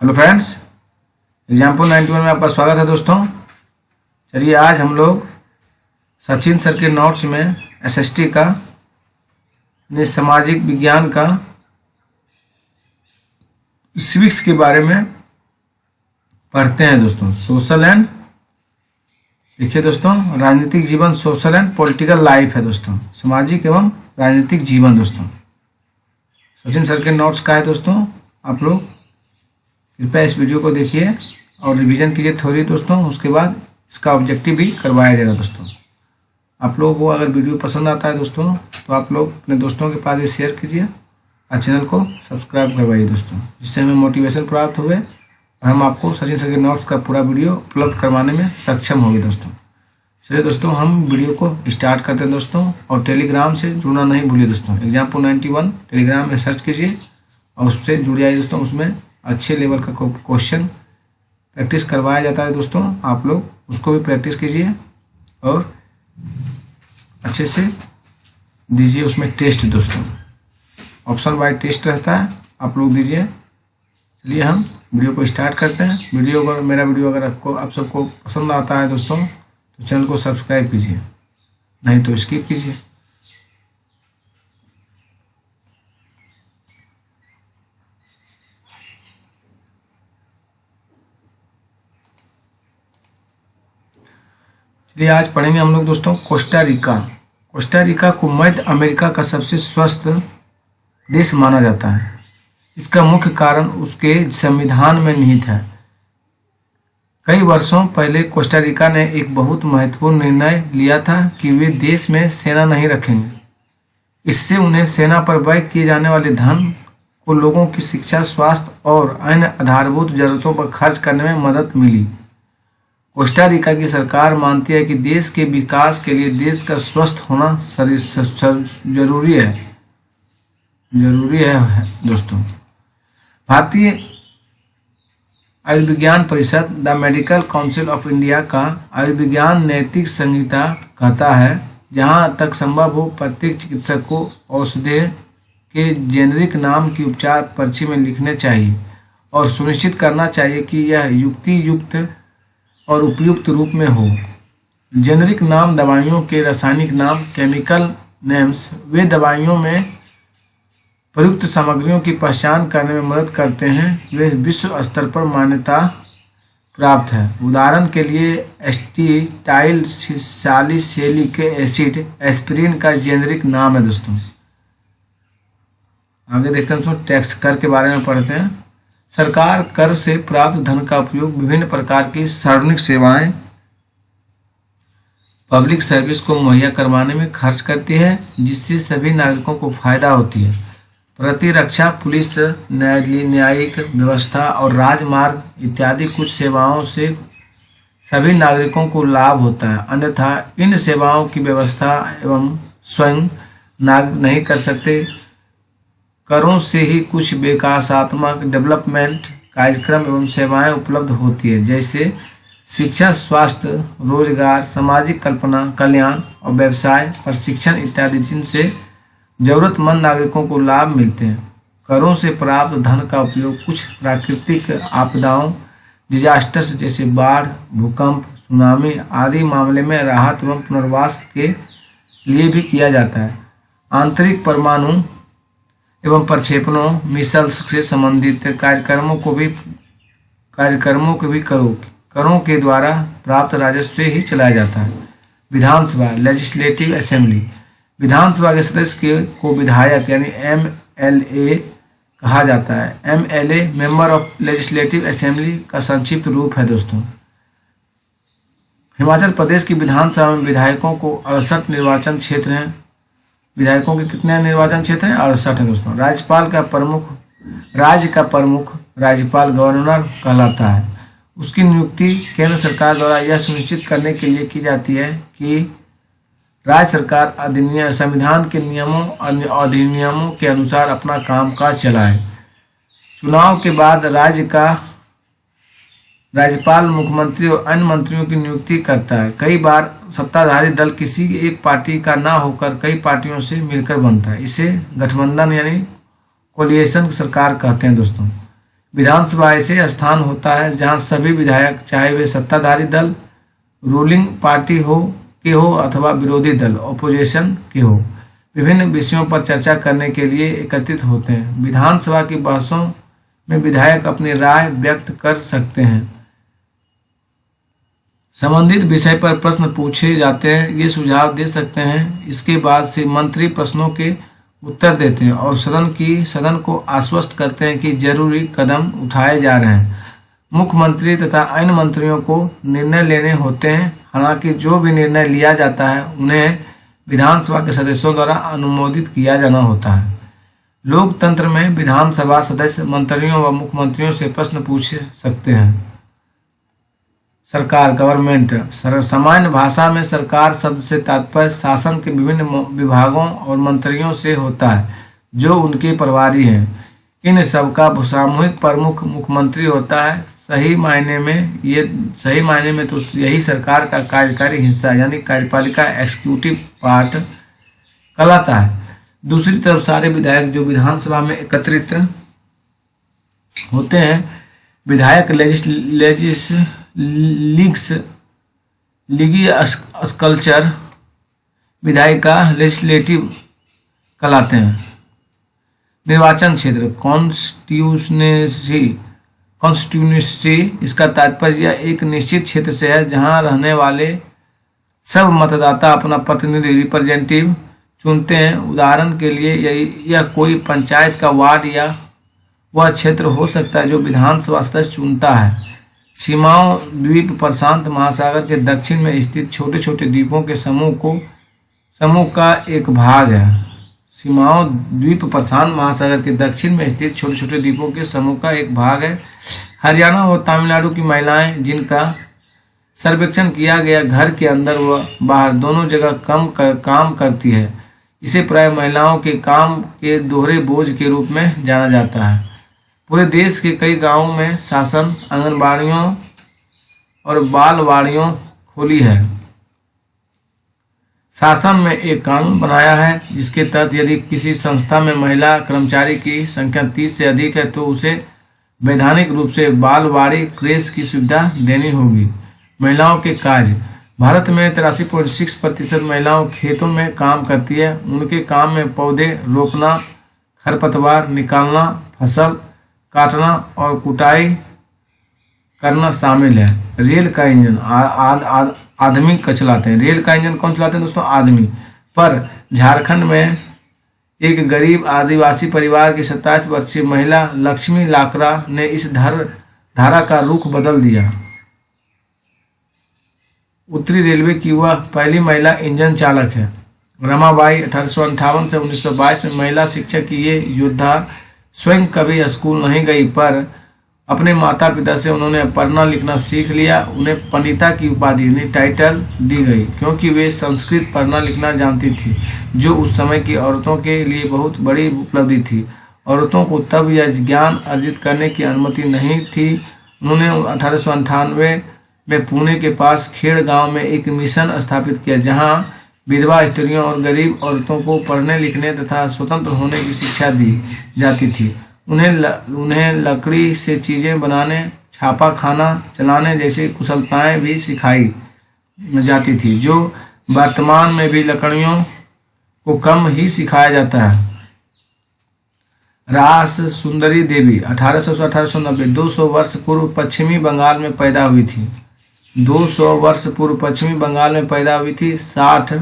Hello friends, example 91 में आपका स्वागत है दोस्तों। चलिए आज हम लोग सचिन सर के नोट्स में एसएसटी का सामाजिक विज्ञान का सिविक्स के बारे में पढ़ते हैं दोस्तों। सोशल एंड देखिए दोस्तों, राजनीतिक जीवन सोशल एंड पॉलिटिकल लाइफ है दोस्तों, सामाजिक एवं राजनीतिक जीवन दोस्तों। सचिन सर के नोट्स का है दोस्तों। आप लोग कृपया इस वीडियो को देखिए और रिवीजन कीजिए थोड़ी दोस्तों। उसके बाद इसका ऑब्जेक्टिव भी करवाया जाएगा दोस्तों। आप लोगों को अगर वीडियो पसंद आता है दोस्तों तो आप लोग अपने दोस्तों के पास शेयर कीजिए और चैनल को सब्सक्राइब करवाइए दोस्तों, जिससे हमें मोटिवेशन प्राप्त हुए और हम आपको सचिन सर के नोट्स का पूरा वीडियो उपलब्ध करवाने में सक्षम होंगे दोस्तों। चलिए दोस्तों, हम वीडियो को स्टार्ट करते हैं दोस्तों। और टेलीग्राम से जुड़ना नहीं भूलिए दोस्तों। एग्जाम्पल 91 टेलीग्राम में सर्च कीजिए और उससे जुड़ जाइए दोस्तों। उसमें अच्छे लेवल का क्वेश्चन प्रैक्टिस करवाया जाता है दोस्तों। आप लोग उसको भी प्रैक्टिस कीजिए और अच्छे से दीजिए उसमें टेस्ट दोस्तों। ऑप्शन वाइज टेस्ट रहता है, आप लोग दीजिए। चलिए हम वीडियो को स्टार्ट करते हैं। मेरा वीडियो अगर आप सबको पसंद आता है दोस्तों तो चैनल को सब्सक्राइब कीजिए, नहीं तो स्किप कीजिए। चलिए आज पढ़ेंगे हम लोग दोस्तों कोस्टा रिका। कोस्टा रिका को मध्य अमेरिका का सबसे स्वस्थ देश माना जाता है। इसका मुख्य कारण उसके संविधान में निहित है। कई वर्षों पहले कोस्टा रिका ने एक बहुत महत्वपूर्ण निर्णय लिया था कि वे देश में सेना नहीं रखेंगे। इससे उन्हें सेना पर व्यय किए जाने वाले धन को लोगों की शिक्षा, स्वास्थ्य और अन्य आधारभूत जरूरतों पर खर्च करने में मदद मिली। कोस्टा रिका की सरकार मानती है कि देश के विकास के लिए देश का स्वस्थ होना जरूरी है दोस्तों। भारतीय आयुर्विज्ञान परिषद the medical council of India का आयुर्विज्ञान नैतिक संहिता कहता है, जहां तक संभव हो प्रत्येक चिकित्सक को औषधि के जेनरिक नाम की उपचार पर्ची में लिखने चाहिए और सुनिश्चित करना चाहिए कि यह युक्ति और उपयुक्त रूप में हो। जेनरिक नाम दवाइयों के रासायनिक नाम, केमिकल नेम्स, वे दवाइयों में प्रयुक्त सामग्रियों की पहचान करने में मदद करते हैं। वे विश्व स्तर पर मान्यता प्राप्त है। उदाहरण के लिए एस्टीटाइल सैलिसिलिक एसिड एस्पिरिन का जेनरिक नाम है दोस्तों। आगे देखते हैं दोस्तों, टैक्स कर के बारे में पढ़ते हैं। सरकार कर से प्राप्त धन का उपयोग विभिन्न प्रकार की सार्वजनिक सेवाएं, पब्लिक सर्विस को मुहैया करवाने में खर्च करती है, जिससे सभी नागरिकों को फायदा होती है। प्रतिरक्षा, पुलिस, न्यायिक व्यवस्था और राजमार्ग इत्यादि कुछ सेवाओं से सभी नागरिकों को लाभ होता है। अन्यथा इन सेवाओं की व्यवस्था एवं स्वयं नागरिक नहीं कर सकते। करों से ही कुछ विकासात्मक डेवलपमेंट कार्यक्रम एवं सेवाएं उपलब्ध होती है, जैसे शिक्षा, स्वास्थ्य, रोजगार, सामाजिक कल्याण और व्यवसाय प्रशिक्षण इत्यादि, जिनसे जरूरतमंद नागरिकों को लाभ मिलते हैं। करों से प्राप्त धन का उपयोग कुछ प्राकृतिक आपदाओं, डिजास्टर्स जैसे बाढ़, भूकंप, सुनामी आदि मामले में राहत एवं पुनर्वास के लिए भी किया जाता है। आंतरिक परमाणु एवं प्रक्षेपणों, मिसाइल्स से संबंधित कार्यक्रमों को भी करों के द्वारा प्राप्त राजस्व से ही चलाया जाता है। विधानसभा, लेजिस्लेटिव असेंबली, विधानसभा के सदस्य को विधायक यानी MLA कहा जाता है। MLA member of legislative assembly का संक्षिप्त रूप है दोस्तों। हिमाचल प्रदेश की विधानसभा में विधायकों को 68 निर्वाचन क्षेत्र हैं। विधायकों के कितने निर्वाचन क्षेत्र हैं? 68 है दोस्तों। राज्य का प्रमुख राज्यपाल गवर्नर कहलाता है। उसकी नियुक्ति केंद्र सरकार द्वारा यह सुनिश्चित करने के लिए की जाती है कि राज्य सरकार संविधान के नियमों और अधिनियमों के अनुसार अपना कामकाज चलाए। चुनाव के बाद राज्यपाल मुख्यमंत्री और अन्य मंत्रियों की नियुक्ति करता है। कई बार सत्ताधारी दल किसी एक पार्टी का ना होकर कई पार्टियों से मिलकर बनता है। इसे गठबंधन यानी कोलिएशन सरकार कहते हैं दोस्तों। विधानसभा ऐसे स्थान होता है जहां सभी विधायक, चाहे वे सत्ताधारी दल रूलिंग पार्टी हो अथवा विरोधी दल ऑपोजिशन के हो, विभिन्न विषयों पर चर्चा करने के लिए एकत्रित होते हैं। विधानसभा की बहसों में विधायक अपनी राय व्यक्त कर सकते हैं, संबंधित विषय पर प्रश्न पूछे जाते हैं, ये सुझाव दे सकते हैं। इसके बाद से मंत्री प्रश्नों के उत्तर देते हैं और सदन को आश्वस्त करते हैं कि जरूरी कदम उठाए जा रहे हैं। मुख्यमंत्री तथा अन्य मंत्रियों को निर्णय लेने होते हैं। हालांकि जो भी निर्णय लिया जाता है उन्हें विधानसभा के सदस्यों द्वारा अनुमोदित किया जाना होता है। लोकतंत्र में विधानसभा सदस्य मंत्रियों व मुख्यमंत्रियों से प्रश्न पूछ सकते हैं। सरकार, गवर्नमेंट, सामान्य भाषा में सरकार शब्द से तात्पर्य शासन के विभिन्न विभागों और मंत्रियों से होता है जो उनके प्रभारी हैं। इन सबका सामूहिक प्रमुख मुख्यमंत्री होता है। सही मायने में तो यही सरकार का कार्यकारी हिस्सा यानी कार्यपालिका एक्सिक्यूटिव पार्ट कहलाता है। दूसरी तरफ सारे विधायक जो विधानसभा में एकत्रित होते हैं, विधायक स्कल्चर, विधायिका लेजिस्लेटिव कहलाते हैं। निर्वाचन क्षेत्र कॉन्स्टिट्यूएंसी, इसका तात्पर्य एक निश्चित क्षेत्र से है जहां रहने वाले सब मतदाता अपना प्रतिनिधि रिप्रेजेंटेटिव चुनते हैं। उदाहरण के लिए यह कोई पंचायत का वार्ड या वह क्षेत्र हो सकता है जो विधानसभा सदस्य चुनता है। सीमाओं द्वीप प्रशांत महासागर के दक्षिण में स्थित छोटे छोटे द्वीपों के समूह का एक भाग है। सीमाओं द्वीप प्रशांत महासागर के दक्षिण में स्थित छोटे छोटे द्वीपों के समूह का एक भाग है। हरियाणा और तमिलनाडु की महिलाएं जिनका सर्वेक्षण किया गया घर के अंदर व बाहर दोनों जगह काम करती है। इसे प्राय महिलाओं के काम के दोहरे बोझ के रूप में जाना जाता है। पूरे देश के कई गांवों में शासन आंगनबाड़ियों और बालवाड़ियों खोली है। शासन में एक कानून बनाया है जिसके तहत यदि किसी संस्था में महिला कर्मचारी की संख्या 30 से अधिक है तो उसे वैधानिक रूप से बालवाड़ी क्रेश की सुविधा देनी होगी। महिलाओं के कार्य, भारत में 83.6% महिलाओं खेतों में काम करती है। उनके काम में पौधे रोपना, खरपतवार निकालना, फसल काटना और कुटाई करना शामिल है। रेल का इंजन आदमी का चलाते हैं। रेल का इंजन कौन चलाते हैं दोस्तों? आदमी। पर झारखंड में एक गरीब आदिवासी परिवार की 27 वर्षीय महिला लक्ष्मी लाकरा ने इस धारा का रुख बदल दिया। उत्तरी रेलवे की वह पहली महिला इंजन चालक है। रमाबाई 1858 से 1922 में महिला शिक्षक की ये योद्धा स्वयं कभी स्कूल नहीं गई, पर अपने माता पिता से उन्होंने पढ़ना लिखना सीख लिया। उन्हें पंडिता की उपाधि यानी टाइटल दी गई क्योंकि वे संस्कृत पढ़ना लिखना जानती थी, जो उस समय की औरतों के लिए बहुत बड़ी उपलब्धि थी। औरतों को तब यह ज्ञान अर्जित करने की अनुमति नहीं थी। उन्होंने 1898 में पुणे के पास खेड़ गांव में एक मिशन स्थापित किया जहां विधवा स्त्रियों और गरीब औरतों को पढ़ने लिखने तथा स्वतंत्र होने की शिक्षा दी जाती थी। उन्हें लकड़ी से चीज़ें बनाने, छापा खाना चलाने जैसी कुशलताएं भी सिखाई जाती थी, जो वर्तमान में भी लकड़ियों को कम ही सिखाया जाता है। रास सुंदरी देवी 1800 से 1890 200 वर्ष पूर्व पश्चिमी बंगाल में पैदा हुई थी। 200 वर्ष पूर्व पश्चिमी बंगाल में पैदा हुई थी। 60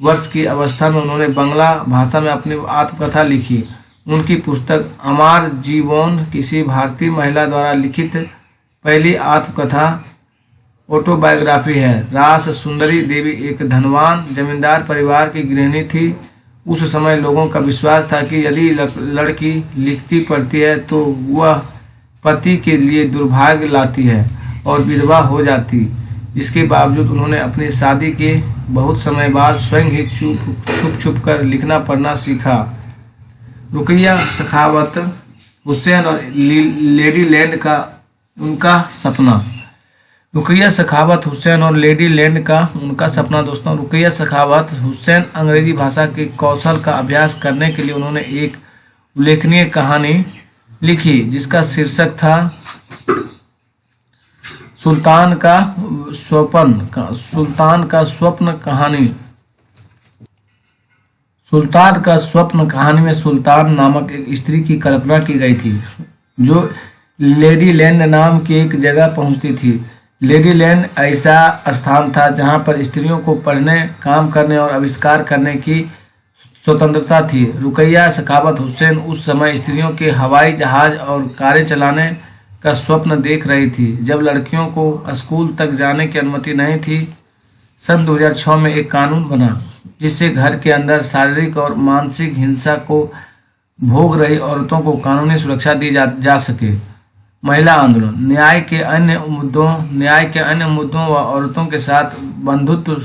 वर्ष की अवस्था में उन्होंने बांग्ला भाषा में अपनी आत्मकथा लिखी। उनकी पुस्तक अमार जीवन किसी भारतीय महिला द्वारा लिखित पहली आत्मकथा ऑटोबायोग्राफी है। रास सुंदरी देवी एक धनवान जमींदार परिवार की गृहिणी थी। उस समय लोगों का विश्वास था कि यदि लड़की लिखती पढ़ती है तो वह पति के लिए दुर्भाग्य लाती है और विधवा हो जाती। इसके बावजूद उन्होंने अपनी शादी के बहुत समय बाद स्वयं ही छुप कर लिखना पढ़ना सीखा। रुकैया सखावत हुसैन और लेडी लैंड का उनका सपना। रुकैया सखावत हुसैन और लेडी लैंड का उनका सपना दोस्तों। रुकैया सखावत हुसैन अंग्रेजी भाषा के कौशल का अभ्यास करने के लिए उन्होंने एक उल्लेखनीय कहानी लिखी जिसका शीर्षक था सुल्तान का स्वप्न कहानी। सुल्तान का स्वप्न कहानी में सुल्तान नामक एक स्त्री की कल्पना की गई थी जो लेडी लैंड नाम की एक जगह पहुंचती थी। लेडी लैंड ऐसा स्थान था जहां पर स्त्रियों को पढ़ने, काम करने और आविष्कार करने की स्वतंत्रता थी। रुकैया सखावत हुसैन उस समय स्त्रियों के हवाई जहाज और कारें चलाने का स्वप्न देख रही थी जब लड़कियों को स्कूल तक जाने की अनुमति नहीं थी। सन 2006 में एक कानून बना जिससे घर के अंदर शारीरिक और मानसिक हिंसा को भोग रही औरतों को कानूनी सुरक्षा दी जा सके। महिला आंदोलन न्याय के अन्य मुद्दों व औरतों के साथ बंधुत्व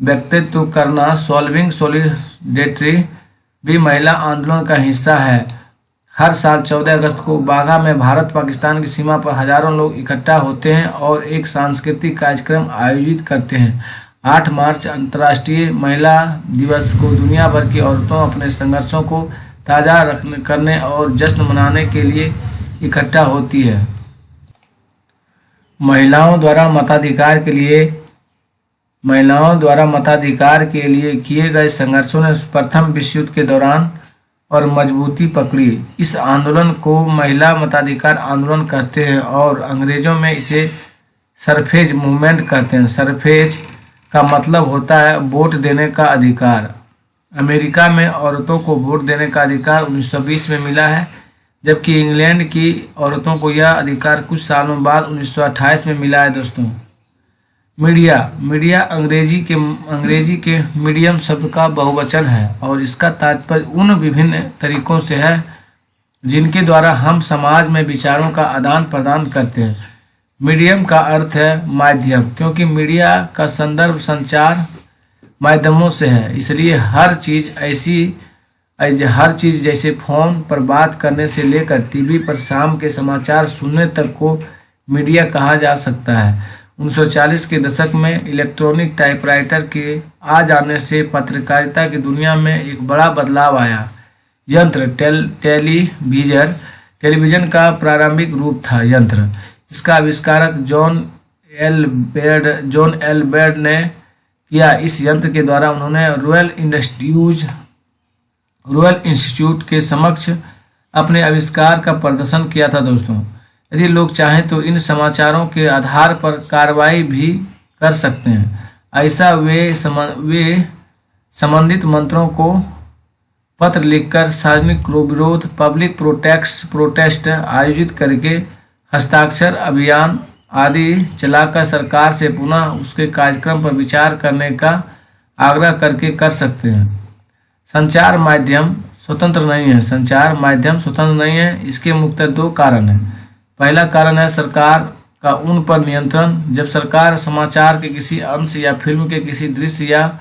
व्यक्तित्व करना, सॉल्विंग सॉलिडेरिटी भी महिला आंदोलन का हिस्सा है। हर साल 14 अगस्त को बाघा में भारत पाकिस्तान की सीमा पर हजारों लोग इकट्ठा होते हैं और एक सांस्कृतिक कार्यक्रम आयोजित करते हैं। 8 मार्च अंतर्राष्ट्रीय महिला दिवस को दुनिया भर की औरतों अपने संघर्षों को ताज़ा करने और जश्न मनाने के लिए इकट्ठा होती है। महिलाओं द्वारा मताधिकार के लिए किए गए संघर्षों ने प्रथम विश्व युद्ध के दौरान और मजबूती पकड़ी। इस आंदोलन को महिला मताधिकार आंदोलन कहते हैं और अंग्रेजों में इसे सरफेज मूवमेंट कहते हैं। सरफेज का मतलब होता है वोट देने का अधिकार। अमेरिका में औरतों को वोट देने का अधिकार 1920 में मिला है, जबकि इंग्लैंड की औरतों को यह अधिकार कुछ सालों बाद 1928 में मिला है। दोस्तों, मीडिया अंग्रेजी के मीडियम शब्द का बहुवचन है और इसका तात्पर्य उन विभिन्न तरीकों से है जिनके द्वारा हम समाज में विचारों का आदान प्रदान करते हैं। मीडियम का अर्थ है माध्यम, क्योंकि मीडिया का संदर्भ संचार माध्यमों से है, इसलिए हर चीज़ जैसे फोन पर बात करने से लेकर टीवी पर शाम के समाचार सुनने तक को मीडिया कहा जा सकता है। 1940 के दशक में इलेक्ट्रॉनिक टाइपराइटर के आ जाने से पत्रकारिता की दुनिया में एक बड़ा बदलाव आया। यंत्र टेलीविज़न का प्रारंभिक रूप था। यंत्र इसका आविष्कारक जॉन एल बेड ने किया। इस यंत्र के द्वारा उन्होंने रॉयल इंस्टीट्यूट के समक्ष अपने आविष्कार का प्रदर्शन किया था। दोस्तों, यदि लोग चाहें तो इन समाचारों के आधार पर कार्रवाई भी कर सकते हैं। ऐसा वे संबंधित मंत्रों को पत्र लिखकर सार्वजनिक विरोध, पब्लिक प्रोटेस्ट आयोजित करके, हस्ताक्षर अभियान आदि चलाकर सरकार से पुनः उसके कार्यक्रम पर विचार करने का आग्रह करके कर सकते हैं। संचार माध्यम स्वतंत्र नहीं है। इसके मुख्यतः 2 कारण हैं। पहला कारण है सरकार का उन पर नियंत्रण। जब सरकार समाचार के किसी अंश या फिल्म के किसी दृश्य या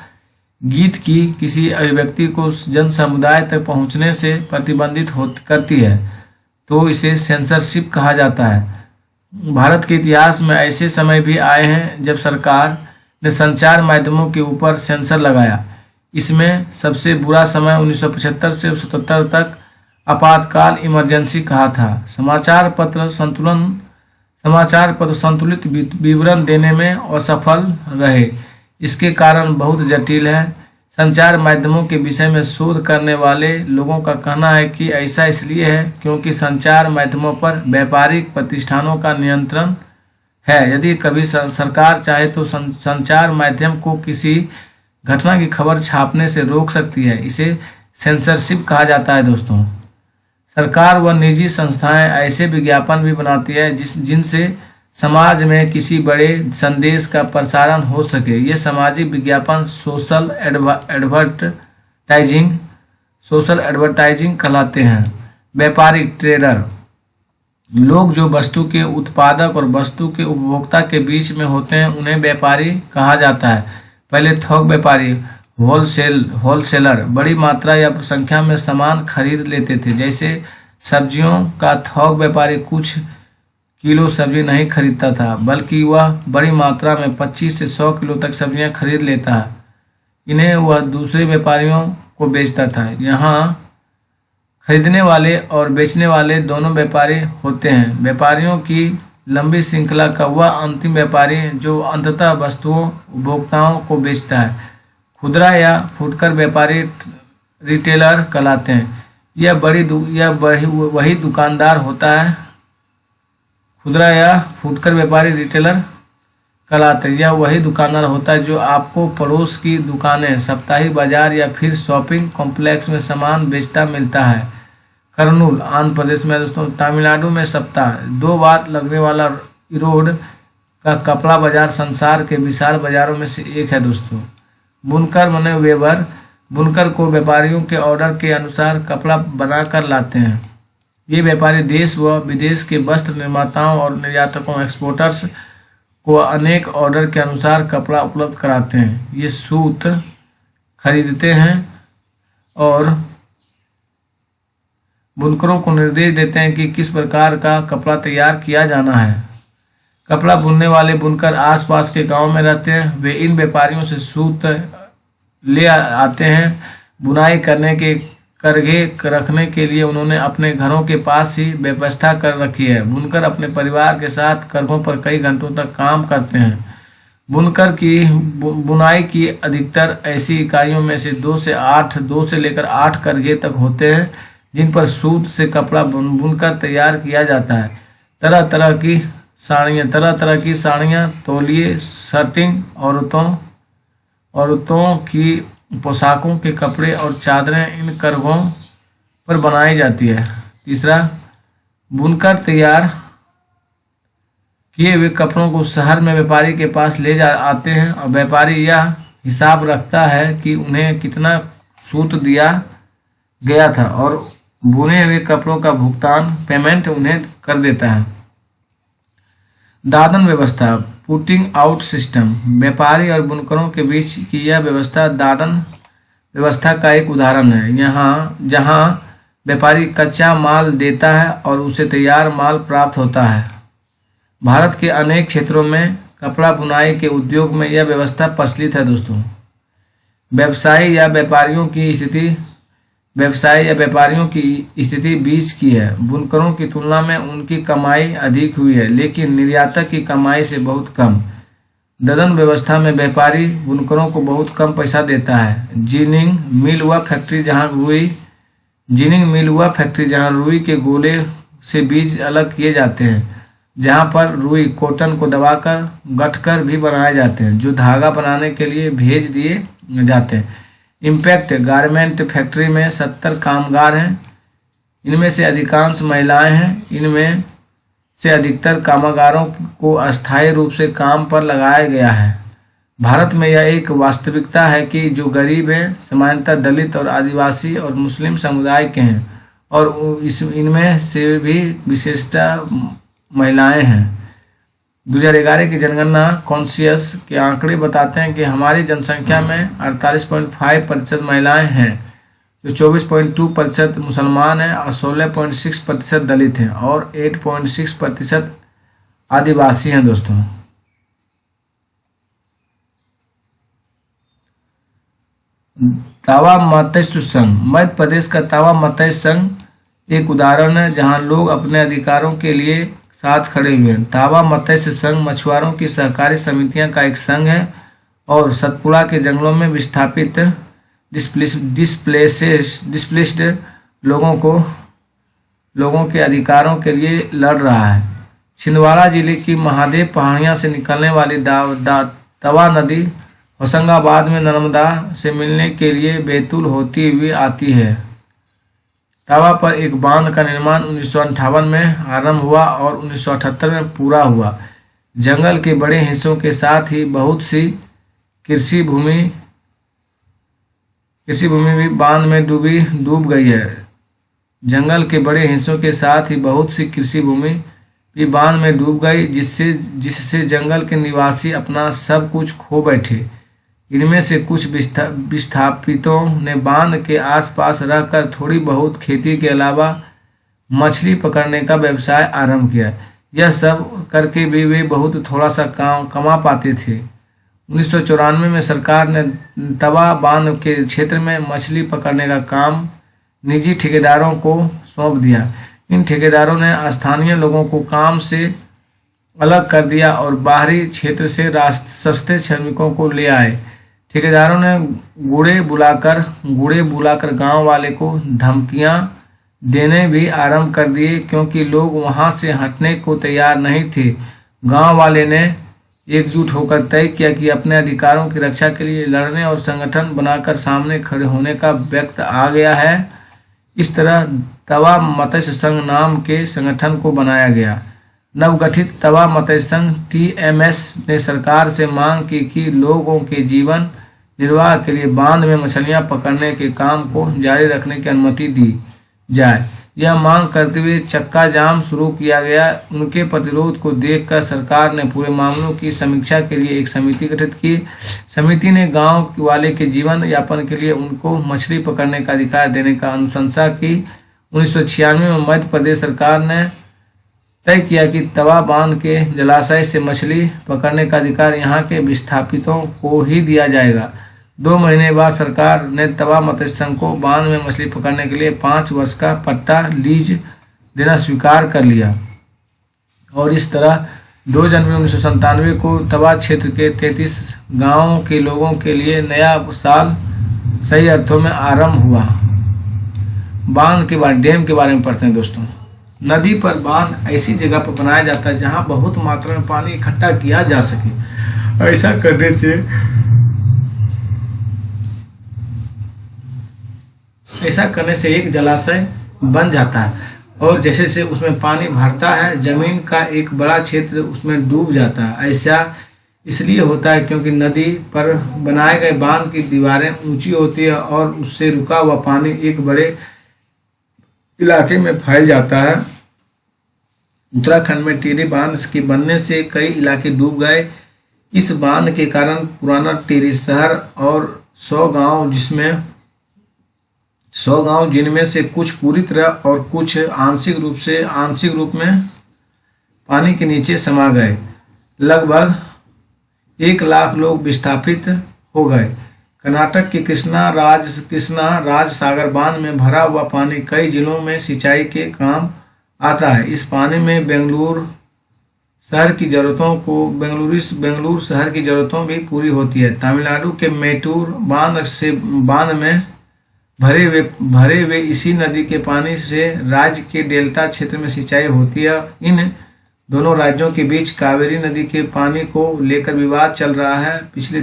गीत की किसी अभिव्यक्ति को जन समुदाय तक पहुंचने से प्रतिबंधित करती है तो इसे सेंसरशिप कहा जाता है। भारत के इतिहास में ऐसे समय भी आए हैं जब सरकार ने संचार माध्यमों के ऊपर सेंसर लगाया। इसमें सबसे बुरा समय 1975 से 77 तक आपातकाल इमरजेंसी कहा था। समाचार पत्र संतुलित विवरण देने में असफल रहे। इसके कारण बहुत जटिल है। संचार माध्यमों के विषय में शोध करने वाले लोगों का कहना है कि ऐसा इसलिए है क्योंकि संचार माध्यमों पर व्यापारिक प्रतिष्ठानों का नियंत्रण है। यदि कभी सरकार चाहे तो संचार माध्यम को किसी घटना की खबर छापने से रोक सकती है। इसे सेंसरशिप कहा जाता है। दोस्तों, सरकार व निजी संस्थाएं ऐसे विज्ञापन भी बनाती है जिनसे समाज में किसी बड़े संदेश का प्रसारण हो सके। ये सामाजिक विज्ञापन सोशल एडवर्टाइजिंग कहलाते हैं। व्यापारिक ट्रेडर लोग जो वस्तु के उत्पादक और वस्तु के उपभोक्ता के बीच में होते हैं उन्हें व्यापारी कहा जाता है। पहले थोक व्यापारी होलसेलर बड़ी मात्रा या संख्या में सामान खरीद लेते थे। जैसे सब्जियों का थोक व्यापारी कुछ किलो सब्जी नहीं खरीदता था बल्कि वह बड़ी मात्रा में 25 से 100 किलो तक सब्जियां खरीद लेता है। इन्हें वह दूसरे व्यापारियों को बेचता था। खरीदने वाले और बेचने वाले दोनों व्यापारी होते हैं। व्यापारियों की लंबी श्रृंखला का वह अंतिम व्यापारी है जो अंततः वस्तुओं उपभोक्ताओं को बेचता है। खुदरा या फुटकर व्यापारी रिटेलर कहलाते हैं। यह वही दुकानदार होता है। खुदरा या फुटकर व्यापारी रिटेलर कहलाते हैं। यह वही दुकानदार होता है जो आपको पड़ोस की दुकानें, साप्ताहिक बाजार या फिर शॉपिंग कॉम्प्लेक्स में सामान बेचता मिलता है। कर्नूल आंध्र प्रदेश में दोस्तों। तमिलनाडु में सप्ताह 2 बार लगने वाला इरोड का कपड़ा बाजार संसार के विशाल बाजारों में से एक है दोस्तों। बुनकर माने वेबर, बुनकर को व्यापारियों के ऑर्डर के अनुसार कपड़ा बनाकर लाते हैं। ये व्यापारी देश व विदेश के वस्त्र निर्माताओं और निर्यातकों एक्सपोर्टर्स को अनेक ऑर्डर के अनुसार कपड़ा उपलब्ध कराते हैं। ये सूत खरीदते हैं और बुनकरों को निर्देश देते हैं कि किस प्रकार का कपड़ा तैयार किया जाना है। कपड़ा बुनने वाले बुनकर आसपास के गांव में रहते हैं। वे इन व्यापारियों से सूत ले आते हैं। बुनाई करने के करघे रखने के लिए उन्होंने अपने घरों के पास ही व्यवस्था कर रखी है। बुनकर अपने परिवार के साथ करघों पर कई घंटों तक काम करते हैं। बुनकर की बुनाई की अधिकतर ऐसी इकाइयों में से 2 से लेकर 8 करघे तक होते हैं जिन पर सूत से कपड़ा बुनकर तैयार किया जाता है। तरह तरह की साड़ियाँ, तौलिए, शर्टिंग, औरतों की पोशाकों के कपड़े और चादरें इन करघों पर बनाई जाती है। तीसरा, बुनकर तैयार किए हुए कपड़ों को शहर में व्यापारी के पास ले आते हैं और व्यापारी यह हिसाब रखता है कि उन्हें कितना सूत दिया गया था और बुने हुए कपड़ों का भुगतान पेमेंट उन्हें कर देता है। दादन व्यवस्था, पुटिंग आउट सिस्टम, व्यापारी और बुनकरों के बीच की यह व्यवस्था दादन व्यवस्था का एक उदाहरण है। जहां व्यापारी कच्चा माल देता है और उसे तैयार माल प्राप्त होता है। भारत के अनेक क्षेत्रों में कपड़ा बुनाई के उद्योग में यह व्यवस्था प्रचलित है दोस्तों। व्यवसाय या व्यापारियों की स्थिति बीच की है। बुनकरों की तुलना में उनकी कमाई अधिक हुई है लेकिन निर्यातक की कमाई से बहुत कम। ददन व्यवस्था में व्यापारी बुनकरों को बहुत कम पैसा देता है। जिनिंग मिल व फैक्ट्री जहां रुई के गोले से बीज अलग किए जाते हैं, जहां पर रुई कॉटन को दबाकर गठकर भी बनाए जाते हैं जो धागा बनाने के लिए भेज दिए जाते हैं। इम्पैक्ट गारमेंट फैक्ट्री में 70 कामगार हैं। इनमें से अधिकांश महिलाएं हैं। इनमें से अधिकतर कामगारों को अस्थायी रूप से काम पर लगाया गया है। भारत में यह एक वास्तविकता है कि जो गरीब हैं सामान्यतः दलित और आदिवासी और मुस्लिम समुदाय के हैं और इनमें से भी विशेषतः महिलाएं हैं। 2011 की जनगणना कॉन्सियस के आंकड़े बताते हैं कि हमारी जनसंख्या में 48.5% महिलाएं हैं, जो 24.2% मुसलमान हैं और 16.6% दलित हैं और 8.6% आदिवासी हैं दोस्तों। तावा मत्स्य संघ, मध्य प्रदेश का तावा मत्स्य संघ एक उदाहरण है जहां लोग अपने अधिकारों के लिए साथ खड़े हुए हैं। तावा मत्स्य संघ मछुआरों की सहकारी समितियां का एक संघ है और सतपुड़ा के जंगलों में विस्थापित डिस्प्लेस्ड लोगों के अधिकारों के लिए लड़ रहा है। छिंदवाड़ा जिले की महादेव पहाड़ियां से निकलने वाली तवा नदी होशंगाबाद में नर्मदा से मिलने के लिए बैतूल होती हुई आती है। तवा पर एक बांध का निर्माण 1958 में आरंभ हुआ और 1978 में पूरा हुआ। जंगल के बड़े हिस्सों के साथ ही बहुत सी कृषि भूमि भी बांध में डूब गई है। जंगल के बड़े हिस्सों के साथ ही बहुत सी कृषि भूमि भी बांध में डूब गई, जिससे जंगल के निवासी अपना सब कुछ खो बैठे। इनमें से कुछ विस्थापितों ने बांध के आसपास रहकर थोड़ी बहुत खेती के अलावा मछली पकड़ने का व्यवसाय आरंभ किया। यह सब करके भी वे बहुत थोड़ा सा कमा पाते थे। 1994 में सरकार ने तवा बांध के क्षेत्र में मछली पकड़ने का काम निजी ठेकेदारों को सौंप दिया। इन ठेकेदारों ने स्थानीय लोगों को काम से अलग कर दिया और बाहरी क्षेत्र से सस्ते श्रमिकों को ले आए। ठेकेदारों ने गुड़े बुलाकर गांव वाले को धमकियां देने भी आरंभ कर दिए, क्योंकि लोग वहां से हटने को तैयार नहीं थे। गांव वाले ने एकजुट होकर तय किया कि अपने अधिकारों की रक्षा के लिए लड़ने और संगठन बनाकर सामने खड़े होने का वक्त आ गया है। इस तरह तवा मत्स्य संघ नाम के संगठन को बनाया गया। नवगठित तवा मत्स्य संघ TMS ने सरकार से मांग की कि लोगों के जीवन निर्वाह के लिए बांध में मछलियां पकड़ने के काम को जारी रखने की अनुमति दी जाए। यह मांग करते हुए चक्का जाम शुरू किया गया। उनके प्रतिरोध को देखकर सरकार ने पूरे मामलों की समीक्षा के लिए एक समिति गठित की। समिति ने गांव वाले के जीवन यापन के लिए उनको मछली पकड़ने का अधिकार देने का अनुशंसा की। 1996 में मध्य प्रदेश सरकार ने तय किया कि तवा बांध के जलाशय से मछली पकड़ने का अधिकार यहाँ के विस्थापितों को ही दिया जाएगा। 2 महीने बाद सरकार ने तवा मत्स्य संघ को बांध में मछली पकड़ने के लिए 5 वर्ष का पट्टा लीज देना स्वीकार कर लिया और इस तरह 2 जनवरी 1997 को तवा क्षेत्र के 33 गांवों के लोगों के लिए नया साल सही अर्थों में आरंभ हुआ। बांध के बाद डैम के बारे में पढ़ते हैं दोस्तों। नदी पर बांध ऐसी जगह पर बनाया जाता है जहां बहुत मात्रा में पानी इकट्ठा किया जा सके। ऐसा करने से एक जलाशय बन जाता है और जैसे से उसमें पानी भरता है जमीन का एक बड़ा क्षेत्र उसमें डूब जाता है। ऐसा इसलिए होता है क्योंकि नदी पर बनाए गए बांध की दीवारें ऊंची होती है और उससे रुका हुआ पानी एक बड़े इलाके में फैल जाता है। उत्तराखंड में टिहरी बांध के बनने से कई इलाके डूब गए। इस बांध के कारण पुराना टिहरी शहर और 100 गांव जिनमें से कुछ पूरी तरह और कुछ आंशिक रूप में पानी के नीचे समा गए। लगभग 1 लाख लोग विस्थापित हो गए। कर्नाटक के कृष्णा राज सागर बांध में भरा हुआ पानी कई जिलों में सिंचाई के काम आता है। इस पानी में बेंगलुरु शहर की जरूरतों भी पूरी होती है। तमिलनाडु के मेटूर बांध में भरे हुए इसी नदी के पानी से राज्य के डेल्टा क्षेत्र में सिंचाई होती है। इन दोनों राज्यों के बीच कावेरी नदी के पानी को लेकर विवाद चल रहा है। पिछले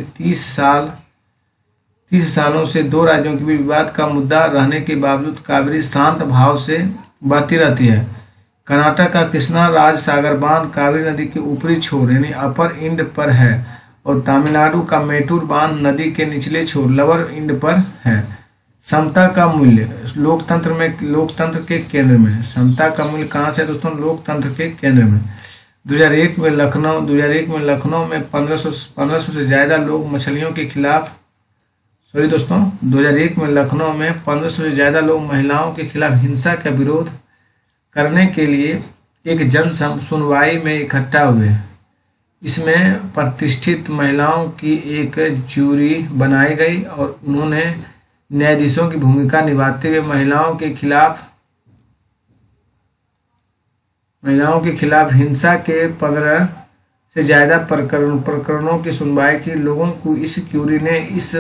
30 सालों से 2 राज्यों के बीच विवाद का मुद्दा रहने के बावजूद कावेरी शांत भाव से बहती रहती है। कर्नाटक का कृष्णा राज सागर बांध कावेरी नदी के ऊपरी छोर यानी अपर इंड पर है और तमिलनाडु का मेटूर बांध नदी के निचले छोर लोअर इंड पर है। समता का मूल्य लोकतंत्र के केंद्र में। समता का मूल्य कहाँ से दोस्तों? लोकतंत्र के केंद्र में। 2001 में लखनऊ में 1500 से ज्यादा लोग मछलियों के खिलाफ 2001 में लखनऊ में 1500 से ज्यादा लोग महिलाओं के खिलाफ हिंसा का विरोध करने के लिए एक जन सुनवाई में इकट्ठा हुए। इसमें प्रतिष्ठित महिलाओं की एक जूरी बनाई गई और उन्होंने न्यायाधीशों की भूमिका निभाते हुए महिलाओं के खिलाफ हिंसा के 15 से ज्यादा प्रकरणों की सुनवाई की। लोगों को इस क्यूरी ने इस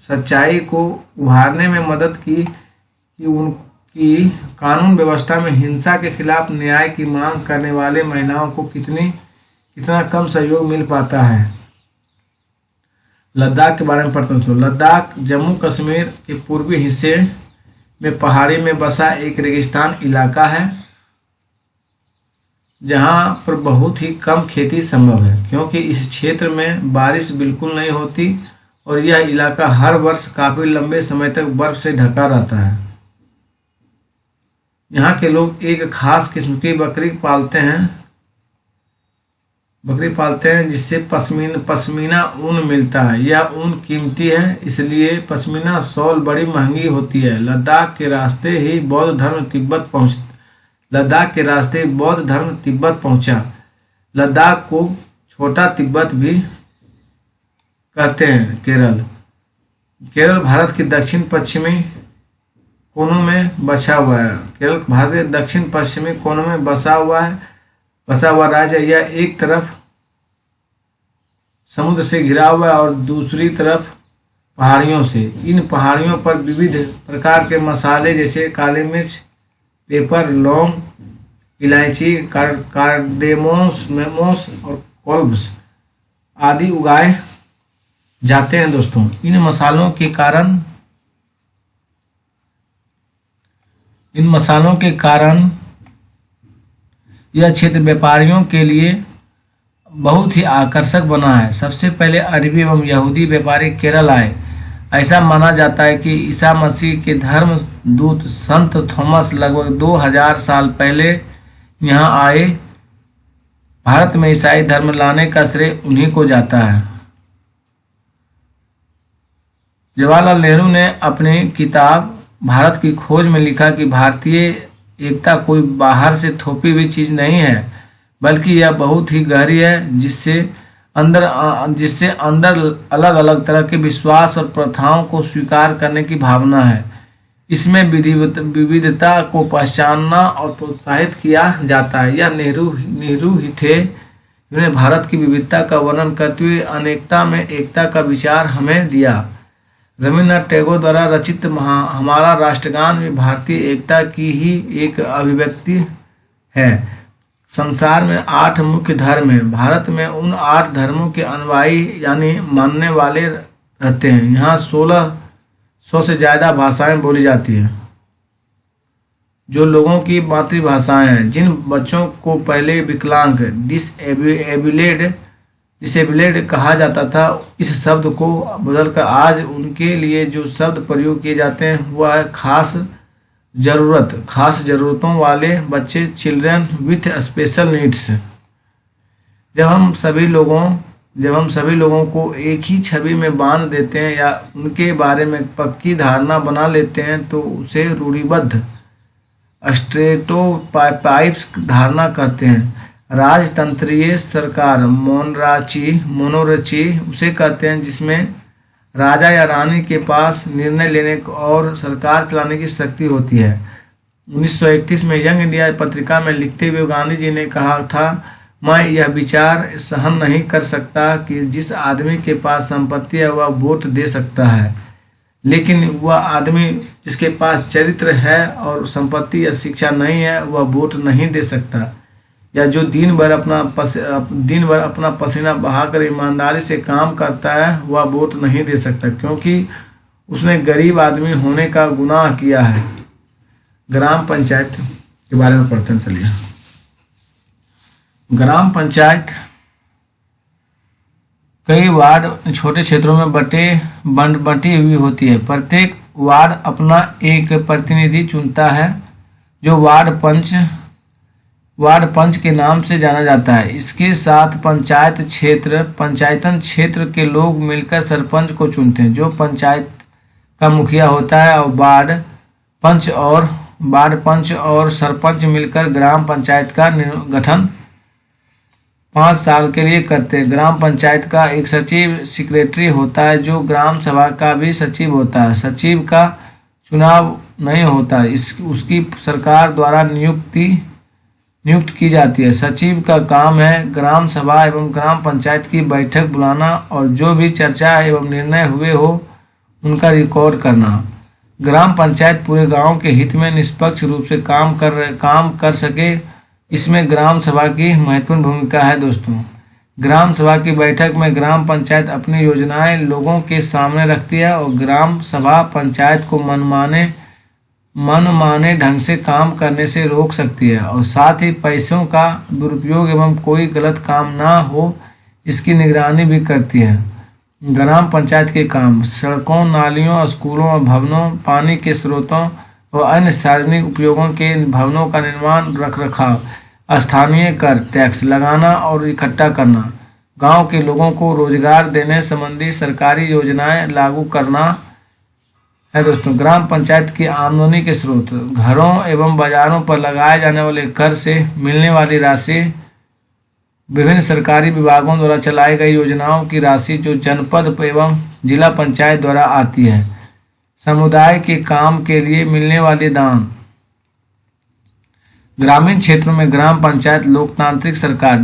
सच्चाई को उभारने में मदद की कि उनकी कानून व्यवस्था में हिंसा के खिलाफ न्याय की मांग करने वाले महिलाओं को कितना कम सहयोग मिल पाता है। लद्दाख के बारे में पढ़ते हैं। लद्दाख जम्मू कश्मीर के पूर्वी हिस्से में पहाड़ी में बसा एक रेगिस्तान इलाका है जहां पर बहुत ही कम खेती संभव है क्योंकि इस क्षेत्र में बारिश बिल्कुल नहीं होती और यह इलाका हर वर्ष काफी लंबे समय तक बर्फ से ढका रहता है। यहाँ के लोग एक खास किस्म की बकरी पालते हैं जिससे पश्मीना ऊन मिलता है। यह ऊन कीमती है इसलिए पश्मीना शॉल बड़ी महंगी होती है। लद्दाख के रास्ते ही बौद्ध धर्म तिब्बत पहुंचा। लद्दाख को छोटा तिब्बत भी कहते हैं। केरल भारत के दक्षिण पश्चिमी कोनों में बसा हुआ है। केरल भारत के दक्षिण पश्चिमी कोनों में बसा हुआ राज्य है। यह एक तरफ समुद्र से घिरा हुआ है और दूसरी तरफ पहाड़ियों से। इन पहाड़ियों पर विविध प्रकार के मसाले जैसे काली मिर्च, पेपर, लौंग, इलायची, कार्डेमोस और क्लोव्स आदि उगाए जाते हैं दोस्तों। इन मसालों के कारण यह क्षेत्र व्यापारियों के लिए बहुत ही आकर्षक बना है। सबसे पहले अरबी एवं यहूदी व्यापारी केरल आए। ऐसा माना जाता है कि ईसा मसीह के धर्म दूत संत थॉमस लगभग 2000 साल पहले यहाँ आए। भारत में ईसाई धर्म लाने का श्रेय उन्हीं को जाता है। जवाहरलाल नेहरू ने अपनी किताब भारत की खोज में लिखा कि भारतीय एकता कोई बाहर से थोपी हुई चीज नहीं है, बल्कि यह बहुत ही गहरी है, जिससे अंदर अलग अलग तरह के विश्वास और प्रथाओं को स्वीकार करने की भावना है। इसमें विविधता को पहचानना और प्रोत्साहित किया जाता है। यह नेहरू ही थे जिन्होंने भारत की विविधता का वर्णन करते हुए अनेकता में एकता का विचार हमें दिया। रविन्द्रनाथ टैगोर द्वारा रचित हमारा राष्ट्रगान भी भारतीय एकता की ही एक अभिव्यक्ति है। संसार में 8 मुख्य धर्म हैं। भारत में उन 8 धर्मों के अनुयायी यानी मानने वाले रहते हैं। यहाँ 1600 से ज़्यादा भाषाएं बोली जाती हैं, जो लोगों की मातृभाषाएं हैं। जिन बच्चों को पहले विकलांग डिसेबल्ड कहा जाता था, इस शब्द को बदलकर आज उनके लिए जो शब्द प्रयोग किए जाते हैं वह है खास ज़रूरतों वाले बच्चे, चिल्ड्रन विथ स्पेशल नीड्स। जब हम सभी लोगों को एक ही छवि में बांध देते हैं या उनके बारे में पक्की धारणा बना लेते हैं तो उसे रूढ़िबद्ध स्टेरियोटाइप्स धारणा कहते हैं। राजतंत्रीय सरकार मोनोरची उसे कहते हैं जिसमें राजा या रानी के पास निर्णय लेने और सरकार चलाने की शक्ति होती है। 1931 में यंग इंडिया पत्रिका में लिखते हुए गांधी जी ने कहा था, मैं यह विचार सहन नहीं कर सकता कि जिस आदमी के पास संपत्ति है वह वोट दे सकता है, लेकिन वह आदमी जिसके पास चरित्र है और संपत्ति या शिक्षा नहीं है वह वोट नहीं दे सकता। या जो दिन भर अपना पसीना बहाकर ईमानदारी से काम करता है वह वोट नहीं दे सकता, क्योंकि उसने गरीब आदमी होने का गुनाह किया है। ग्राम पंचायत के बारे में पढ़ते हैं, चलिए। ग्राम पंचायत कई वार्ड छोटे क्षेत्रों में बंटी हुई होती है। प्रत्येक वार्ड अपना एक प्रतिनिधि चुनता है जो वार्ड पंच के नाम से जाना जाता है। इसके साथ पंचायतन क्षेत्र के लोग मिलकर सरपंच को चुनते हैं, जो पंचायत का मुखिया होता है, और वार्ड पंच और सरपंच मिलकर ग्राम पंचायत का गठन 5 साल के लिए करते हैं। ग्राम पंचायत का एक सचिव सेक्रेटरी होता है, जो ग्राम सभा का भी सचिव होता है। सचिव का चुनाव नहीं होता, उसकी सरकार द्वारा नियुक्त की जाती है। सचिव का काम है ग्राम सभा एवं ग्राम पंचायत की बैठक बुलाना और जो भी चर्चा एवं निर्णय हुए हो उनका रिकॉर्ड करना। ग्राम पंचायत पूरे गांव के हित में निष्पक्ष रूप से काम कर सके, इसमें ग्राम सभा की महत्वपूर्ण भूमिका है दोस्तों। ग्राम सभा की बैठक में ग्राम पंचायत अपनी योजनाएं लोगों के सामने रखती है और ग्राम सभा पंचायत को मनमाने ढंग से काम करने से रोक सकती है और साथ ही पैसों का दुरुपयोग एवं कोई गलत काम ना हो इसकी निगरानी भी करती है। ग्राम पंचायत के काम सड़कों, नालियों, स्कूलों और भवनों, पानी के स्रोतों और अन्य सार्वजनिक उपयोगों के भवनों का निर्माण, रखरखाव, स्थानीय कर टैक्स लगाना और इकट्ठा करना, गांव के लोगों को रोजगार देने संबंधी सरकारी योजनाएं लागू करना है दोस्तों। ग्राम पंचायत की आमदनी के स्रोत घरों एवं बाजारों पर लगाए जाने वाले कर से मिलने वाली राशि, विभिन्न सरकारी विभागों द्वारा चलाई गई योजनाओं की राशि जो जनपद एवं जिला पंचायत द्वारा आती है, समुदाय के काम के लिए मिलने वाले दान। ग्रामीण क्षेत्रों में ग्राम पंचायत लोकतांत्रिक सरकार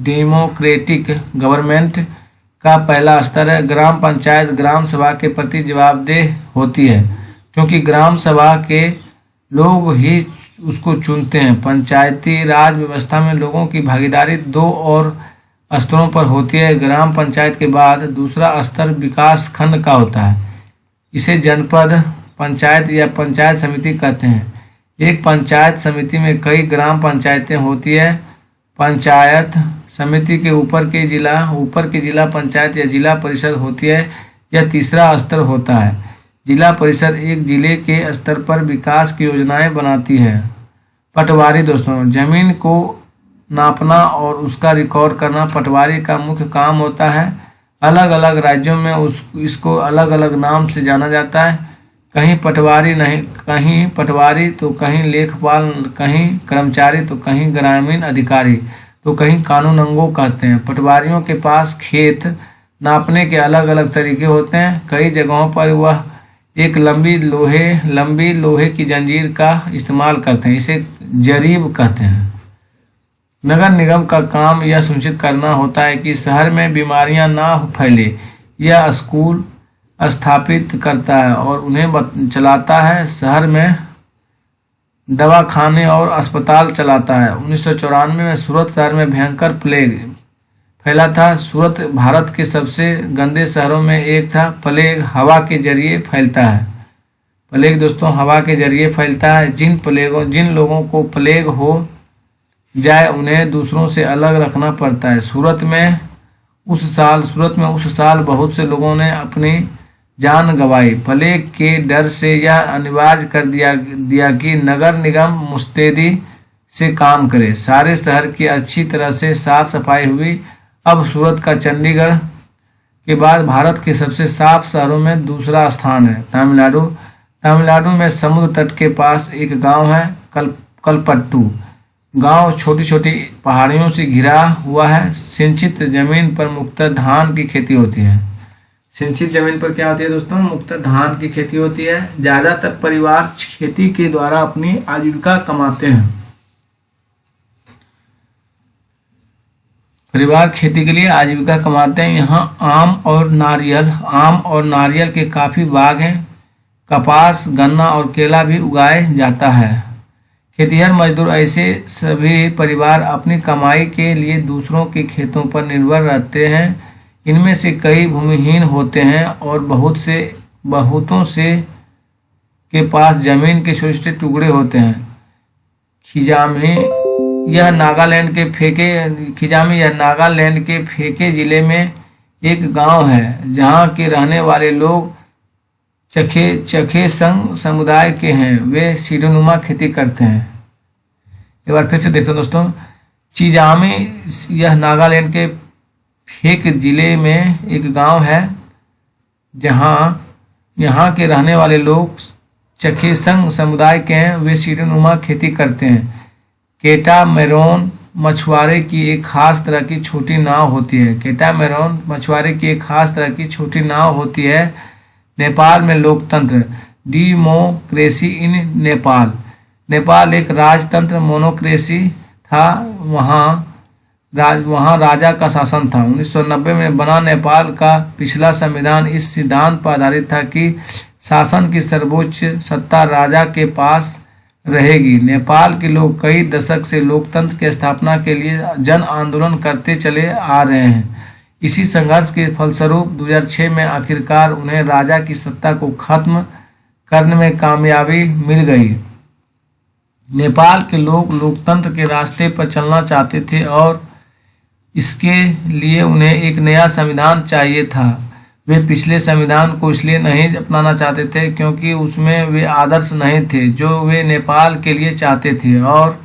डेमोक्रेटिक गवर्नमेंट का पहला स्तर है। ग्राम पंचायत ग्राम सभा के प्रति जवाबदेह होती है, क्योंकि ग्राम सभा के लोग ही उसको चुनते हैं। पंचायती राज व्यवस्था में लोगों की भागीदारी 2 और स्तरों पर होती है। ग्राम पंचायत के बाद दूसरा स्तर विकास खंड का होता है। इसे जनपद पंचायत या पंचायत समिति कहते हैं। एक पंचायत समिति में कई ग्राम पंचायतें होती है। पंचायत समिति के ऊपर की जिला पंचायत या जिला परिषद होती है। यह तीसरा स्तर होता है। जिला परिषद एक जिले के स्तर पर विकास की योजनाएं बनाती है। पटवारी दोस्तों, जमीन को नापना और उसका रिकॉर्ड करना पटवारी का मुख्य काम होता है। अलग अलग राज्यों में इसको अलग अलग नाम से जाना जाता है। कहीं पटवारी नहीं, कहीं पटवारी तो कहीं लेखपाल, कहीं कर्मचारी तो कहीं ग्रामीण अधिकारी तो कहीं कानूनगो कहते हैं। पटवारियों के पास खेत नापने के अलग अलग तरीके होते हैं। कई जगहों पर वह एक लंबी लोहे की जंजीर का इस्तेमाल करते हैं। इसे जरीब कहते हैं। नगर निगम का काम यह सुनिश्चित करना होता है कि शहर में बीमारियां ना फैले। यह स्कूल स्थापित करता है और उन्हें चलाता है। शहर में दवाखाने और अस्पताल चलाता है। 1994 में सूरत शहर में भयंकर प्लेग फैला था। सूरत भारत के सबसे गंदे शहरों में एक था। प्लेग हवा के जरिए फैलता है। प्लेग दोस्तों हवा के जरिए फैलता है। जिन लोगों को प्लेग हो जाए उन्हें दूसरों से अलग रखना पड़ता है। सूरत में उस साल बहुत से लोगों ने अपनी जान गंवाई। प्लेग के डर से यह अनिवार्य कर दिया कि नगर निगम मुस्तैदी से काम करे। सारे शहर की अच्छी तरह से साफ सफाई हुई। अब सूरत का चंडीगढ़ के बाद भारत के सबसे साफ शहरों में दूसरा स्थान है। तमिलनाडु में समुद्र तट के पास एक गांव है कलपट्टू। गांव छोटी छोटी पहाड़ियों से घिरा हुआ है। सिंचित जमीन पर मुख्यतः धान की खेती होती है। सिंचित जमीन पर क्या होती है दोस्तों? मुख्यतः धान की खेती होती है। ज्यादातर परिवार खेती के द्वारा अपनी आजीविका कमाते हैं। परिवार खेती के लिए आजीविका कमाते हैं। यहाँ आम और नारियल के काफी बाग हैं। कपास, गन्ना और केला भी उगाया जाता है। खेतिहर मजदूर ऐसे सभी परिवार अपनी कमाई के लिए दूसरों के खेतों पर निर्भर रहते हैं। इनमें से कई भूमिहीन होते हैं और बहुतों से के पास जमीन के छोटे छोटे टुकड़े होते हैं। खिजामी यह नागालैंड के फेके जिले में एक गांव है, जहां के रहने वाले लोग चखेसंग समुदाय के हैं। वे सीढ़ीनुमा खेती करते हैं। एक बार फिर से देखते हैं दोस्तों। चिजामी यह नागालैंड के फेक जिले में एक गांव है, जहां यहाँ के रहने वाले लोग चखेसंग समुदाय के हैं। वे सीढ़ीनुमा खेती करते हैं। कैटामैरान मछुआरे की एक खास तरह की छोटी नाव होती है। कैटामैरान मछुआरे की एक खास तरह की छोटी नाव होती है। नेपाल में लोकतंत्र डेमोक्रेसी इन नेपाल एक राजतंत्र मोनोक्रेसी था। वहाँ राजा का शासन था। 1990 में बना नेपाल का पिछला संविधान इस सिद्धांत पर आधारित था कि शासन की सर्वोच्च सत्ता राजा के पास रहेगी। नेपाल के लोग कई दशक से लोकतंत्र की स्थापना के लिए जन आंदोलन करते चले आ रहे हैं। इसी संघर्ष के फलस्वरूप 2006 में आखिरकार उन्हें राजा की सत्ता को खत्म करने में कामयाबी मिल गई। नेपाल के लोग लोकतंत्र के रास्ते पर चलना चाहते थे और इसके लिए उन्हें एक नया संविधान चाहिए था। वे पिछले संविधान को इसलिए नहीं अपनाना चाहते थे क्योंकि उसमें वे आदर्श नहीं थे जो वे नेपाल के लिए चाहते थे और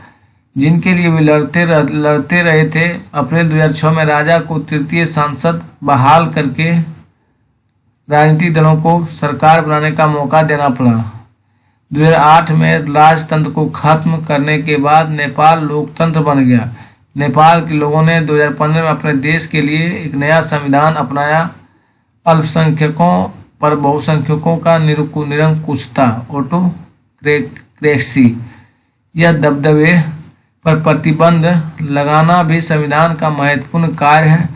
जिनके लिए वे लड़ते रहे थे। अप्रैल 2006 में राजा को तृतीय सांसद बहाल करके राजनीतिक दलों को सरकार बनाने का मौका देना पड़ा। 2008 में राजतंत्र को खत्म करने के बाद नेपाल लोकतंत्र बन गया। नेपाल के लोगों ने 2015 में अपने देश के लिए एक नया संविधान अपनाया। अल्पसंख्यकों पर बहुसंख्यकों का निरंकुशता ऑटोक्रेसी या दबदबे पर प्रतिबंध लगाना भी संविधान का महत्वपूर्ण कार्य है।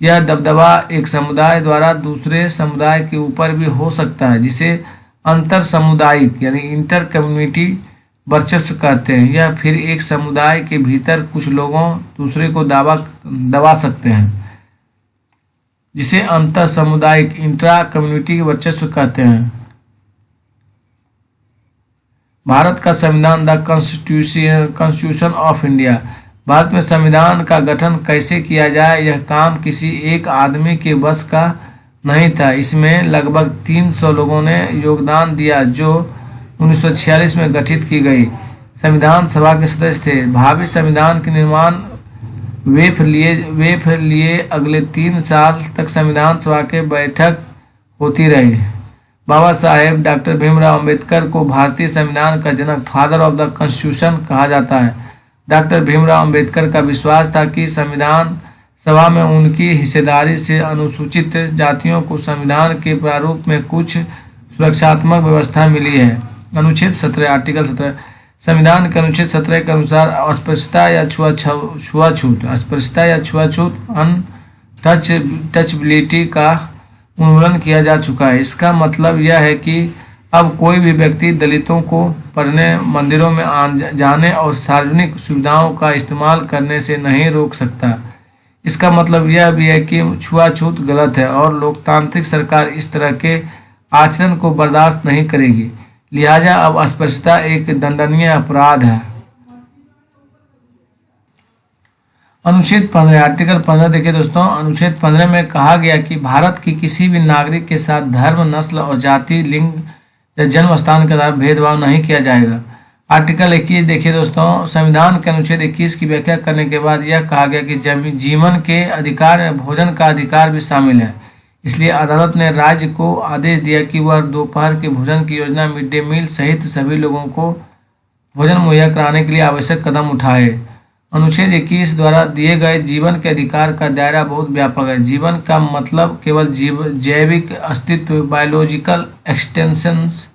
यह दबदबा एक समुदाय द्वारा दूसरे समुदाय के ऊपर भी हो सकता है, जिसे अंतर सामुदायिक यानी इंटर कम्युनिटी वर्चस्व कहते हैं, या फिर एक समुदाय के भीतर कुछ लोगों दूसरे को दबा सकते हैं, जिसे अंतर सामुदायिक इंट्रा कम्युनिटी वर्चस्व कहते हैं। भारत का संविधान the constitution of India. Bharat में संविधान का गठन कैसे किया जाए, यह काम किसी एक आदमी के बस का नहीं था। इसमें लगभग 300 लोगों ने योगदान दिया, जो 1946 में गठित की गई संविधान सभा के सदस्य थे। भावी संविधान के निर्माण वे फिर लिए अगले 3 साल तक संविधान सभा के बैठक होती रही। बाबा साहेब डॉक्टर भीमराव अंबेडकर को भारतीय संविधान का जनक, फादर ऑफ द कॉन्स्टिट्यूशन कहा जाता है। डॉक्टर भीमराव अंबेडकर का विश्वास था कि संविधान सभा में उनकी हिस्सेदारी से अनुसूचित जातियों को संविधान के प्रारूप में कुछ सुरक्षात्मक व्यवस्था मिली है। अनुच्छेद 17 आर्टिकल 17 संविधान के अनुच्छेद 17 के अनुसार अस्पृश्यता या छुआछूत अनटचबिलिटी का उन्मूलन किया जा चुका है। इसका मतलब यह है कि अब कोई भी व्यक्ति दलितों को पढ़ने, मंदिरों में जाने और सार्वजनिक सुविधाओं का इस्तेमाल करने से नहीं रोक सकता। इसका मतलब यह भी है कि छुआछूत गलत है और लोकतांत्रिक सरकार इस तरह के आचरण को बर्दाश्त नहीं करेगी। लिहाजा अब अस्पृश्यता एक दंडनीय अपराध है। अनुच्छेद 15 आर्टिकल 15 देखिए दोस्तों, अनुच्छेद 15 में कहा गया कि भारत की किसी भी नागरिक के साथ धर्म, नस्ल और जाति, लिंग या जन्म स्थान के आधार भेदभाव नहीं किया जाएगा। आर्टिकल 21 देखिए दोस्तों, संविधान के अनुच्छेद 21 की व्याख्या करने के बाद यह कहा गया कि जीवन के अधिकार में भोजन का अधिकार भी शामिल है। इसलिए अदालत ने राज्य को आदेश दिया कि वह दोपहर के भोजन की योजना, मिड डे मील सहित सभी लोगों को भोजन मुहैया कराने के लिए आवश्यक कदम उठाए। अनुच्छेद 21 द्वारा दिए गए जीवन के अधिकार का दायरा बहुत व्यापक है। जीवन का मतलब केवल जैविक अस्तित्व, बायोलॉजिकल एक्सटेंशंस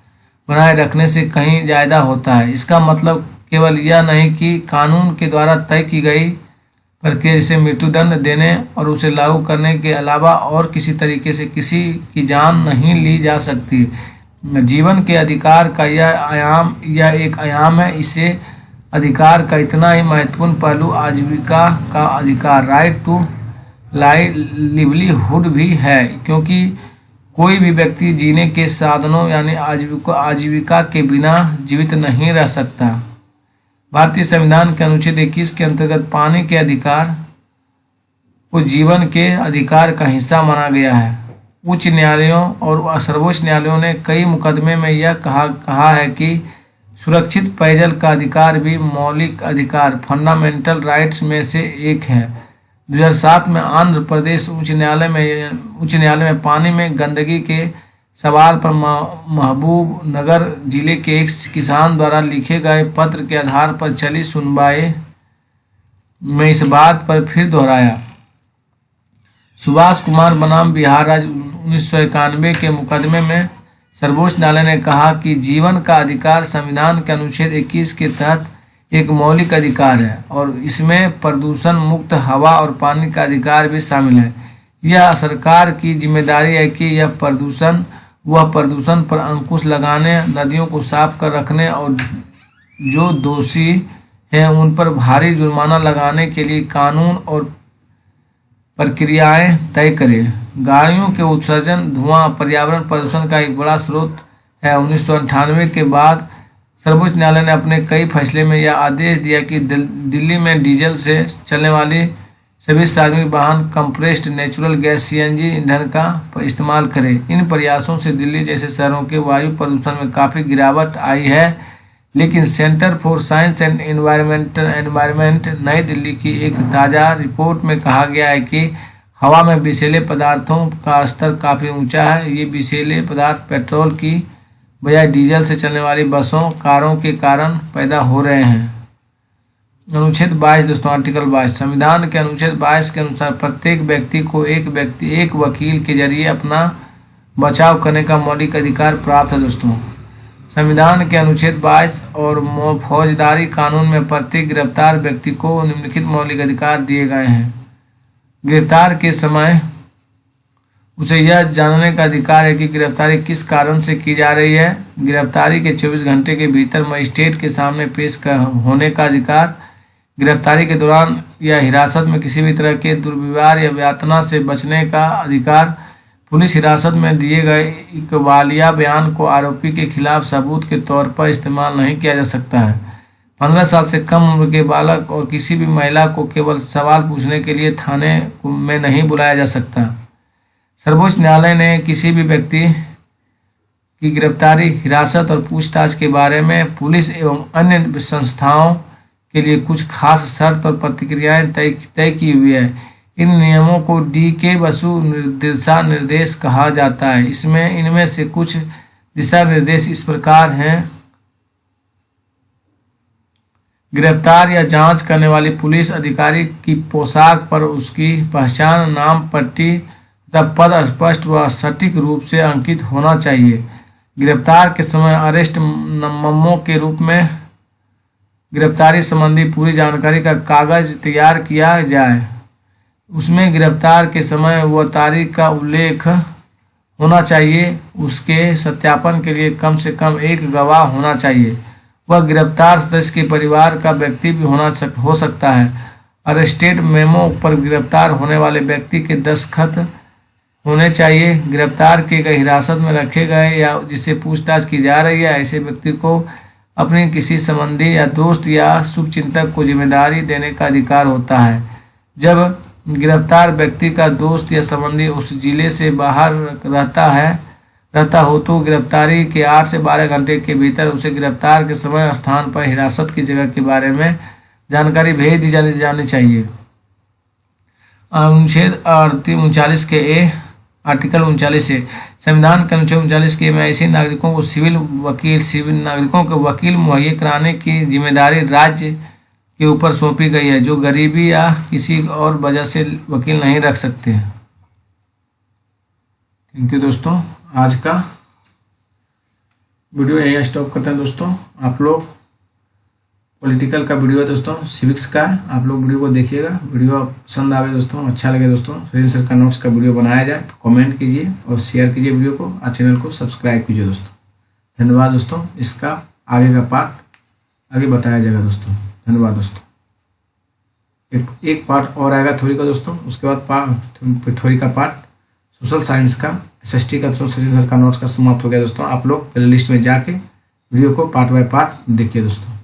बनाए रखने से कहीं ज़्यादा होता है। इसका मतलब केवल यह नहीं कि कानून के द्वारा तय की गई प्रक्रिया जैसे मृत्युदंड देने और उसे लागू करने के अलावा और किसी तरीके से किसी की जान नहीं ली जा सकती। जीवन के अधिकार का यह एक आयाम है। इसे अधिकार का इतना ही महत्वपूर्ण पहलू आजीविका का अधिकार, राइट टू लाइवलीहुड भी है, क्योंकि कोई भी व्यक्ति जीने के साधनों यानी आजीविका के बिना जीवित नहीं रह सकता। भारतीय संविधान के अनुच्छेद 21 के अंतर्गत पानी के अधिकार को जीवन के अधिकार का हिस्सा माना गया है। उच्च न्यायालयों और सर्वोच्च न्यायालयों ने कई मुकदमे में यह कहा है कि सुरक्षित पेयजल का अधिकार भी मौलिक अधिकार, फंडामेंटल राइट्स में से एक है। 2007 में आंध्र प्रदेश उच्च न्यायालय में पानी में गंदगी के सवाल पर महबूब नगर जिले के एक किसान द्वारा लिखे गए पत्र के आधार पर चली सुनवाई में इस बात पर फिर दोहराया। सुभाष कुमार बनाम बिहार राज्य 1991 के मुकदमे में सर्वोच्च न्यायालय ने कहा कि जीवन का अधिकार संविधान के अनुच्छेद 21 के तहत एक मौलिक अधिकार है और इसमें प्रदूषण मुक्त हवा और पानी का अधिकार भी शामिल है। यह सरकार की जिम्मेदारी है कि वह प्रदूषण पर अंकुश लगाने, नदियों को साफ कर रखने और जो दोषी हैं उन पर भारी जुर्माना लगाने के लिए कानून और प्रक्रियाएं तय करे। गाड़ियों के उत्सर्जन, धुआं पर्यावरण प्रदूषण का एक बड़ा स्रोत है। 1998 के बाद सर्वोच्च न्यायालय ने अपने कई फैसले में यह आदेश दिया कि दिल्ली में डीजल से चलने वाली सभी सार्वजनिक वाहन कंप्रेस्ड नेचुरल गैस सीएनजी ईंधन का इस्तेमाल करें। इन प्रयासों से दिल्ली जैसे शहरों के वायु प्रदूषण में काफ़ी गिरावट आई है, लेकिन centre for science and environment नई दिल्ली की एक ताज़ा रिपोर्ट में कहा गया है कि हवा में विषैले पदार्थों का स्तर काफ़ी ऊंचा है। ये विषैले पदार्थ पेट्रोल की बजाय डीजल से चलने वाली बसों, कारों के कारण पैदा हो रहे हैं। अनुच्छेद 22 दोस्तों, आर्टिकल 22 संविधान के अनुच्छेद 22 के अनुसार प्रत्येक व्यक्ति को एक वकील के जरिए अपना बचाव करने का मौलिक अधिकार प्राप्त है दोस्तों। संविधान के अनुच्छेद 22 और फौजदारी कानून में प्रत्येक गिरफ्तार व्यक्ति को निम्नलिखित मौलिक अधिकार दिए गए हैं। गिरफ्तार के समय उसे यह जानने का अधिकार है कि गिरफ्तारी किस कारण से की जा रही है। गिरफ्तारी के 24 घंटे के भीतर मजिस्ट्रेट के सामने पेश होने का अधिकार। गिरफ्तारी के दौरान या हिरासत में किसी भी तरह के दुर्व्यवहार या यातना से बचने का अधिकार। पुलिस हिरासत में दिए गए इकबालिया बयान को आरोपी के खिलाफ सबूत के तौर पर इस्तेमाल नहीं किया जा सकता है। 15 साल से कम उम्र के बालक और किसी भी महिला को केवल सवाल पूछने के लिए थाने में नहीं बुलाया जा सकता। सर्वोच्च न्यायालय ने किसी भी व्यक्ति की गिरफ्तारी, हिरासत और पूछताछ के बारे में पुलिस एवं अन्य संस्थाओं के लिए कुछ खास शर्त और प्रतिक्रियाएं तय की हुई है। इन नियमों को DK बसु दिशा निर्देश कहा जाता है। इनमें से कुछ दिशा निर्देश इस प्रकार हैं। गिरफ्तार या जांच करने वाली पुलिस अधिकारी की पोशाक पर उसकी पहचान, नाम, पट्टी तथा पद स्पष्ट व सटीक रूप से अंकित होना चाहिए। गिरफ्तार के समय अरेस्ट मेमो के रूप में गिरफ्तारी संबंधी पूरी जानकारी का कागज तैयार किया जाए। उसमें गिरफ्तार के समय व तारीख का उल्लेख होना चाहिए। उसके सत्यापन के लिए कम से कम एक गवाह होना चाहिए। वह गिरफ्तार सदस्य के परिवार का व्यक्ति भी हो सकता है। अरेस्टेड मेमो पर गिरफ्तार होने वाले व्यक्ति के दस्तखत होने चाहिए। गिरफ्तार किए गए, हिरासत में रखे गए या जिससे पूछताछ की जा रही है ऐसे व्यक्ति को अपने किसी संबंधी या दोस्त या शुभचिंतक को जिम्मेदारी देने का अधिकार होता है। जब गिरफ्तार व्यक्ति का दोस्त या संबंधी उस जिले से बाहर रहता हो तो गिरफ्तारी के 8 से 12 घंटे के भीतर उसे गिरफ्तार के समय, स्थान पर, हिरासत की जगह के बारे में जानकारी भेज दी जानी चाहिए। अनुच्छेद 39 के आर्टिकल 39 से संविधान के अनुच्छेद 39 के में ऐसे नागरिकों को सिविल नागरिकों को वकील मुहैया कराने की जिम्मेदारी राज्य के ऊपर सौंपी गई है जो गरीबी या किसी और वजह से वकील नहीं रख सकते। थैंक यू दोस्तों। आज का वीडियो यहीं स्टॉप करते हैं दोस्तों। आप लोग पॉलिटिकल का वीडियो है दोस्तों, सिविक्स का है, आप लोग वीडियो को देखिएगा। वीडियो पसंद आवे दोस्तों, अच्छा लगे दोस्तों, सुरेंद्र सर का नोट्स का वीडियो बनाया जाए तो कमेंट कीजिए और शेयर कीजिए वीडियो को और चैनल को सब्सक्राइब कीजिए दोस्तों। धन्यवाद दोस्तों। इसका आगे का पार्ट आगे बताया जाएगा दोस्तों। धन्यवाद दोस्तों। एक पार्ट और आएगा थ्योरी का दोस्तों, उसके बाद थ्योरी का पार्ट सोशल साइंस का, SST का, सुरेंद्र सर का नोट्स का समाप्त हो गया दोस्तों। आप लोग प्ले लिस्ट में जाके वीडियो को पार्ट बाय पार्ट देखिए दोस्तों।